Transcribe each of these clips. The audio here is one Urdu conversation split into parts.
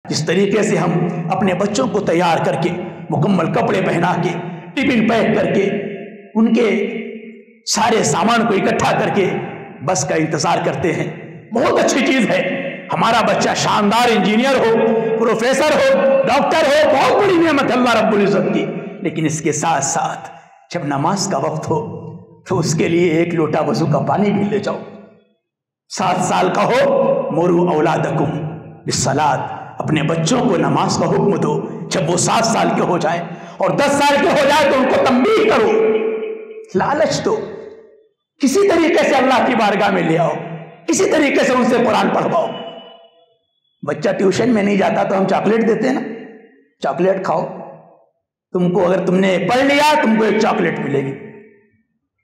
جس طریقے سے ہم اپنے بچوں کو تیار کر کے مکمل کپڑے پہنا کے ٹفن پیک کر کے ان کے سارے سامان کو اکٹھا کر کے بس کا انتظار کرتے ہیں، بہت اچھی چیز ہے۔ ہمارا بچہ شاندار انجینئر ہو، پروفیسر ہو، ڈاکٹر ہو، بہت بڑی نعمت اللہ رب العزت کی، لیکن اس کے ساتھ ساتھ جب نماز کا وقت ہو تو اس کے لیے ایک لوٹا وضو کا پانی بھی لے جاؤ۔ 7 سال کا ہو، مروا اولادکم بالصلاۃ، اپنے بچوں کو نماز کا حکم دو۔ جب وہ 7 سال کے ہو جائیں اور 10 سال کے ہو جائے تو ان کو تنبیہ کرو، لالچ دو، کسی طریقے سے اللہ کی بارگاہ میں لے آؤ، کسی طریقے سے ان سے قرآن پڑھواؤ۔ بچہ ٹیوشن میں نہیں جاتا تو ہم چاکلیٹ دیتے ہیں نا، چاکلیٹ کھاؤ، تم کو اگر تم نے پڑھ لیا تم کو ایک چاکلیٹ ملے گی۔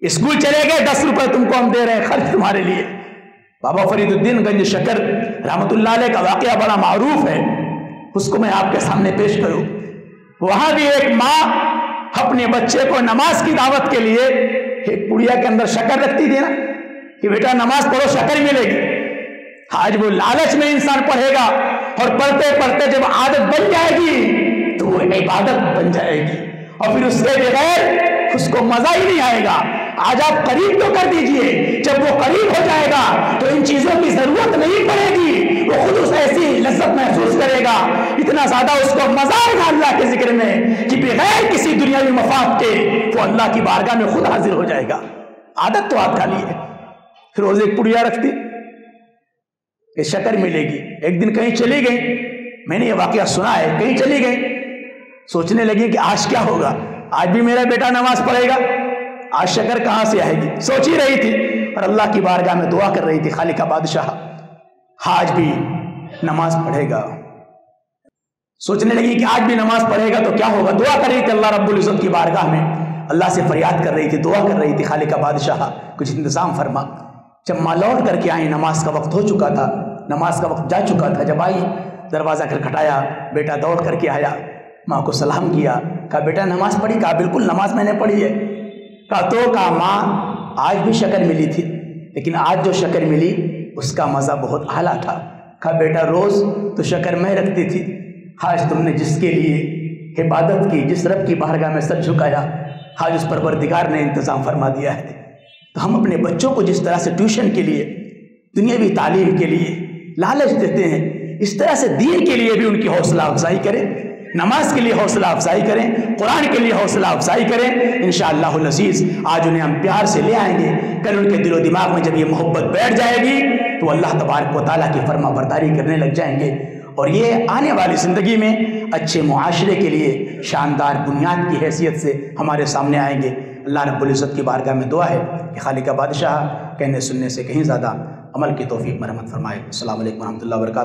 اسکول چلے گئے، 10 روپے تم کو ہم دے رہے ہیں خرچ تمہارے لیے۔ بابا فرید الدین گنج شکر رحمت اللہ علیہ کا واقعہ بڑا معروف ہے، اس کو میں آپ کے سامنے پیش کروں۔ وہاں بھی ایک ماں اپنے بچے کو نماز کی دعوت کے لیے ایک پڑیا کے اندر شکر رکھتی تھی نا کہ بیٹا نماز پڑھو شکر ملے گی۔ آج وہ لالچ میں انسان پڑھے گا اور پڑھتے پڑھتے جب عادت بن جائے گی تو وہ عبادت بن جائے گی، اور پھر اس کے بغیر اس کو مزہ ہی نہیں آئے گا۔ آج آپ قریب تو کر دیجئے، جب وہ قریب ہو جائے گا تو ان چیزوں کی ضرورت نہیں پڑے گی، وہ خود اس ایسی لذت محسوس کرے گا، اتنا زیادہ اس کو مزہ آئے گا اللہ کے ذکر میں کہ بغیر کسی دنیاوی مفاد کے وہ اللہ کی بارگاہ میں خود حاضر ہو جائے گا۔ عادت تو آپ ڈالیے۔ پھر روز ایک پڑیا رکھتی کہ شکر ملے گی۔ ایک دن کہیں چلی گئی، میں نے یہ واقعہ سنا ہے، کہیں چلی گئی، سوچنے لگی کہ آج کیا ہوگا، آج بھی میرا بیٹا نماز پڑھے گا، آج شکر کہاں سے آئے گی، سوچ ہی رہی تھی اور اللہ کی بارگاہ میں دعا کر رہی تھی، خالق بادشاہ آج بھی نماز پڑھے گا۔ سوچنے لگی کہ آج بھی نماز پڑھے گا تو کیا ہوگا، دعا کر رہی تھی اللہ رب العزت کی بارگاہ میں، اللہ سے فریاد کر رہی تھی، دعا کر رہی تھی، خالق بادشاہ کچھ انتظام فرما۔ جب ماں لوٹ کر کے آئی، نماز کا وقت ہو چکا تھا، نماز کا وقت جا چکا تھا، جب آئی دروازہ کھٹکھٹایا، بیٹا دوڑ کر کے آیا، ماں کو سلام کیا، کہا بیٹا نماز پڑھی، کہا بالکل نماز میں نے پڑھی ہے، کہا ماں آج بھی شکر ملی تھی، لیکن آج جو شکر ملی اس کا مزہ بہت اعلیٰ تھا۔ کہا بیٹا روز تو شکر میں رکھتی تھی، آج تم نے جس کے لیے عبادت کی، جس رب کی بارگاہ میں سر جھکایا، آج اس پروردگار نے انتظام فرما دیا ہے۔ تو ہم اپنے بچوں کو جس طرح سے ٹیوشن کے لیے، دنیاوی تعلیم کے لیے لالچ دیتے ہیں، اس طرح سے دین کے لیے بھی ان کی حوصلہ افزائی کریں، نماز کے لیے حوصلہ افزائی کریں، قرآن کے لیے حوصلہ افزائی کریں۔ انشاءاللہ العزیز آج انہیں ہم پیار سے لے آئیں گے، کل ان کے دل و دماغ میں جب یہ محبت بیٹھ جائے گی تو اللہ تبارک و تعالیٰ کی فرما برداری کرنے لگ جائیں گے، اور یہ آنے والی زندگی میں اچھے معاشرے کے لیے شاندار بنیاد کی حیثیت سے ہمارے سامنے آئیں گے۔ اللہ رب العزت کی بارگاہ میں دعا ہے کہ خالق بادشاہ کہنے سننے سے کہیں زیادہ عمل کی توفیق مرحمت فرمائے۔ السلام علیکم ورحمۃ اللہ وبرکاتہ۔